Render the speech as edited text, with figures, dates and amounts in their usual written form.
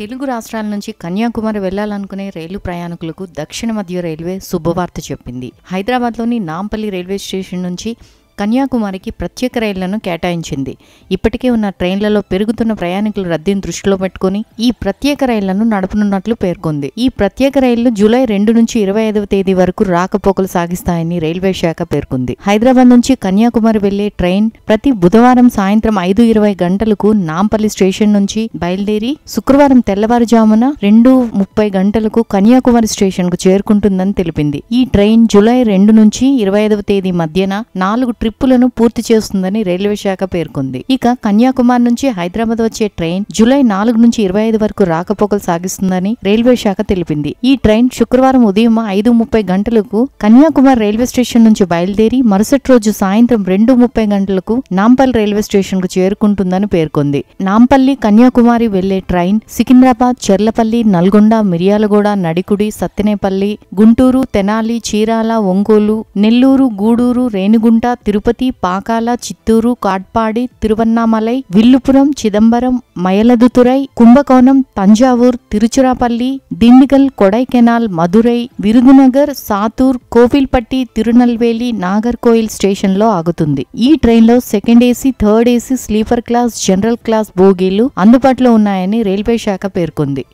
తెలుగు రాష్ట్రాల నుంచి కన్యాకుమారి వెళ్లాలనుకునే రైలు ప్రయాణికులకు దక్షిణ మధ్య రైల్వే శుభవార్త చెప్పింది. హైదరాబాద్లోని నాంపల్లి రైల్వే స్టేషన్ నుంచి కన్యాకుమారికి ప్రత్యేక రైళ్లను కేటాయించింది. ఇప్పటికే ఉన్న ట్రైన్లలో పెరుగుతున్న ప్రయాణికుల రద్దీని దృష్టిలో పెట్టుకుని ఈ ప్రత్యేక రైళ్లను నడపనున్నట్లు పేర్కొంది. ఈ ప్రత్యేక రైళ్లు జూలై 2 నుంచి 25వ తేదీ వరకు రాకపోకలు సాగిస్తాయని రైల్వే శాఖ పేర్కొంది. హైదరాబాద్ నుంచి కన్యాకుమారి వెళ్లే ట్రైన్ ప్రతి బుధవారం సాయంత్రం 5:20 గంటలకు నాంపల్లి స్టేషన్ నుంచి బయలుదేరి శుక్రవారం తెల్లవారుజామున 2:30 గంటలకు కన్యాకుమారి స్టేషన్ కు చేరుకుంటుందని తెలిపింది. ఈ ట్రైన్ జూలై 2 నుంచి 25వ తేదీ మధ్యన 4 ట్రిప్పులను పూర్తి చేస్తుందని రైల్వే శాఖ పేర్కొంది. ఇక కన్యాకుమారి నుంచి హైదరాబాద్ వచ్చే ట్రైన్ జూలై 4 నుంచి 25 వరకు రాకపోకలు సాగిస్తుందని రైల్వే శాఖ తెలిపింది. ఈ ట్రైన్ శుక్రవారం ఉదయం 5:30 గంటలకు కన్యాకుమారి రైల్వే స్టేషన్ నుంచి బయలుదేరి మరుసటి రోజు సాయంత్రం 2:30 గంటలకు నాంపల్లి రైల్వే స్టేషన్ కు చేరుకుంటుందని పేర్కొంది. నాంపల్లి కన్యాకుమారి వెళ్లే ట్రైన్ సికింద్రాబాద్, చెర్లపల్లి, నల్గొండ, మిర్యాలగూడ, నడికుడి, సత్తెనేపల్లి, గుంటూరు, తెనాలి, చీరాల, ఒంగోలు, నెల్లూరు, గూడూరు, రేణిగుంట, తిరుపతి, పాకాల, చిత్తూరు, కాట్పాడి, తిరువన్నామలై, విల్లుపురం, చిదంబరం, మయలదుతురై, కుంభకోణం, తంజావూర్, తిరుచిరాపల్లి, దిండిగల్, కొడైకెనాల్, మదురై, విరుదునగర్, సాతూర్, కోవిల్పట్టి, తిరునల్వేలి, నాగర్కోయిల్ స్టేషన్ లో ఆగుతుంది. ఈ ట్రైన్ లో second AC, third AC, sleeper class, general class బోగీలు అందుబాటులో ఉన్నాయని రైల్వే శాఖ పేర్కొంది.